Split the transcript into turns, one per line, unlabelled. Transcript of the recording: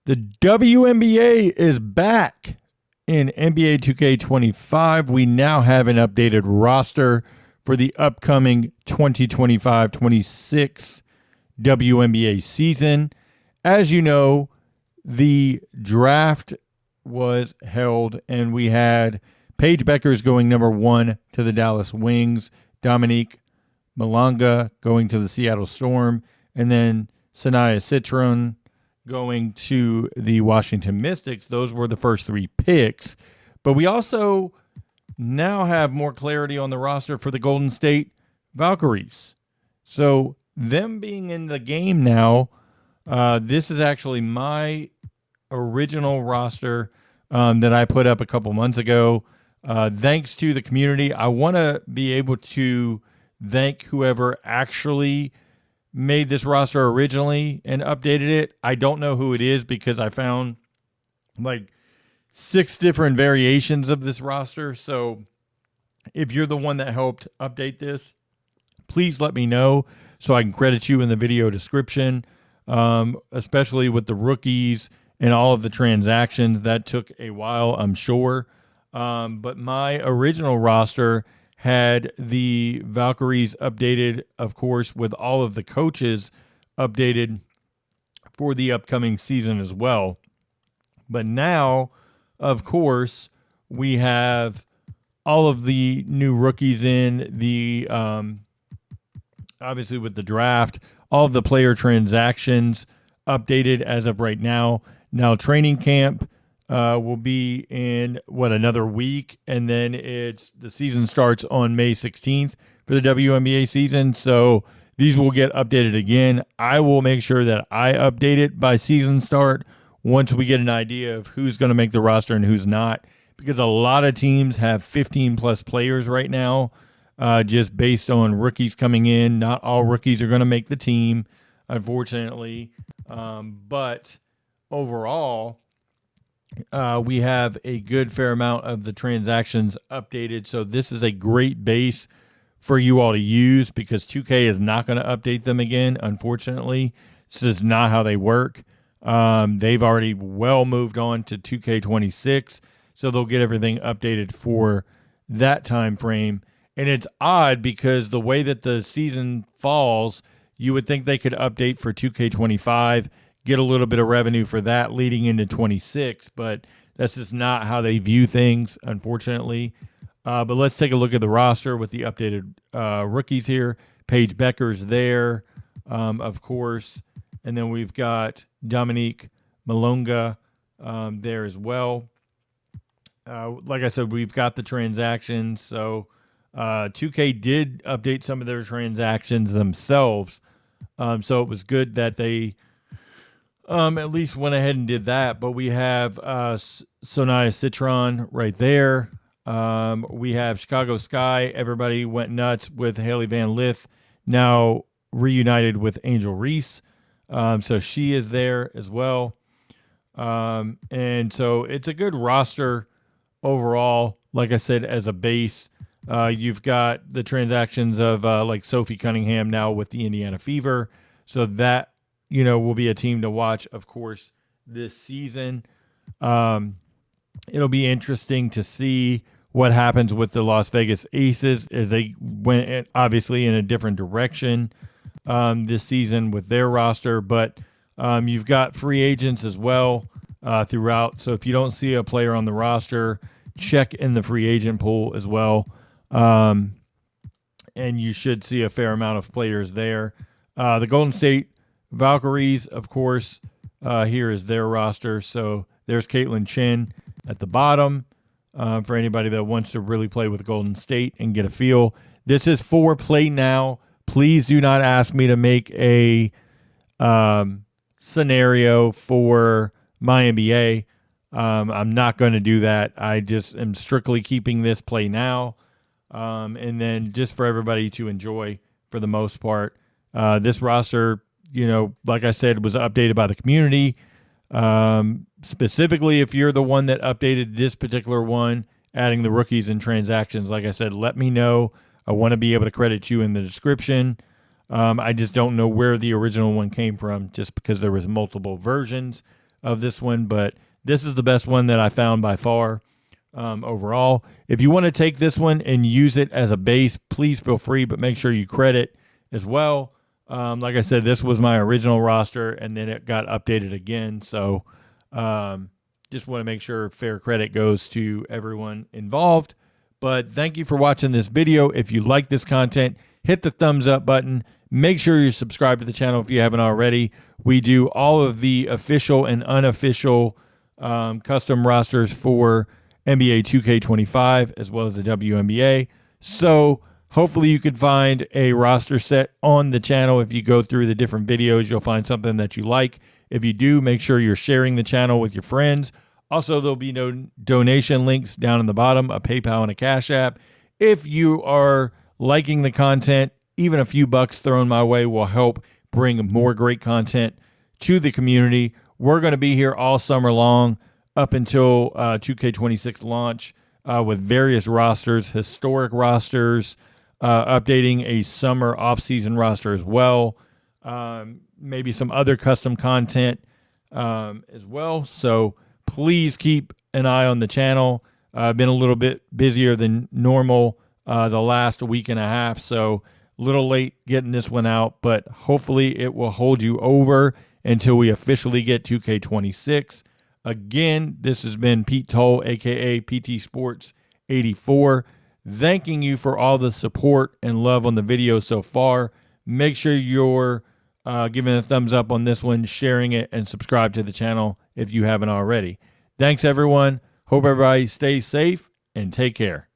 The WNBA is back in NBA 2K25. We now have an updated roster for the upcoming 2025-26 WNBA season. As you know, the draft was held and we had Paige Beckers going number 1 to the Dallas Wings, Dominique Malonga going to the Seattle Storm, and then Sanaya Citron going to the Washington Mystics. Those were the first 3 picks. But we also now have more clarity on the roster for the Golden State Valkyries. So them being in the game now, this is actually my original roster that I put up a couple months ago. Thanks to the community, I want to be able to thank whoever actually made this roster originally and updated it. I don't know who it is because I found like 6 different variations of this roster. So if you're the one that helped update this, please let me know so I can credit you in the video description, especially with the rookies and all of the transactions. That took a while, I'm sure. But my original roster had the Valkyries updated, of course, with all of the coaches updated for the upcoming season as well. But now, of course, we have all of the new rookies in the obviously with the draft, all of the player transactions updated as of right now. Now training camp will be in another week, and then the season starts on May 16th for the WNBA season. So these will get updated again. I will make sure that I update it by season start once we get an idea of who's going to make the roster and who's not, because a lot of teams have 15 plus players right now, just based on rookies coming in. Not all rookies are going to make the team, unfortunately. But overall, we have a good fair amount of the transactions updated. So this is a great base for you all to use because 2K is not going to update them again, unfortunately. This is not how they work. They've already well moved on to 2K26, so they'll get everything updated for that time frame. And it's odd because the way that the season falls, you would think they could update for 2K25, get a little bit of revenue for that leading into 26, but that's just not how they view things, unfortunately. But let's take a look at the roster with the updated rookies here. Paige Becker's there, of course. And then we've got Dominique Malonga there as well. Like I said, we've got the transactions. So 2K did update some of their transactions themselves. So it was good that they at least went ahead and did that. But we have Sonaya Citron right there. We have Chicago Sky. Everybody went nuts with Haley Van Lith, now reunited with Angel Reese. So she is there as well. And so it's a good roster overall. Like I said, as a base, you've got the transactions of like Sophie Cunningham now with the Indiana Fever. So that, will be a team to watch, of course, this season. It'll be interesting to see what happens with the Las Vegas Aces as they went obviously in a different direction this season with their roster. But you've got free agents as well throughout. So if you don't see a player on the roster, check in the free agent pool as well. And you should see a fair amount of players there. The Golden State Valkyries, of course, here is their roster. So there's Caitlin Chin at the bottom for anybody that wants to really play with Golden State and get a feel. This is for play now. Please do not ask me to make a scenario for my NBA. I'm not going to do that. I just am strictly keeping this play now. And then just for everybody to enjoy for the most part. This roster, like I said, was updated by the community. Specifically, if you're the one that updated this particular one, adding the rookies and transactions, like I said, let me know. I want to be able to credit you in the description. I just don't know where the original one came from just because there was multiple versions of this one, but this is the best one that I found by far overall. If you want to take this one and use it as a base, please feel free, but make sure you credit as well. Like I said, this was my original roster, and then it got updated again. So just want to make sure fair credit goes to everyone involved. But thank you for watching this video. If you like this content, hit the thumbs up button. Make sure you subscribe to the channel if you haven't already. We do all of the official and unofficial custom rosters for NBA 2K25 as well as the WNBA. So hopefully you can find a roster set on the channel. If you go through the different videos, you'll find something that you like. If you do, make sure you're sharing the channel with your friends. Also, there'll be no donation links down in the bottom, a PayPal and a Cash App. If you are liking the content, even a few bucks thrown my way will help bring more great content to the community. We're going to be here all summer long up until 2K26 launch with various rosters, historic rosters, updating a summer off-season roster as well, maybe some other custom content as well. So please keep an eye on the channel. I've been a little bit busier than normal the last week and a half, so a little late getting this one out, but hopefully it will hold you over until we officially get 2K26. Again, this has been Pete Toll, aka PT Sports 84, thanking you for all the support and love on the video so far. Make sure you're giving a thumbs up on this one, sharing it, and subscribe to the channel if you haven't already. Thanks, everyone. Hope everybody stays safe and take care.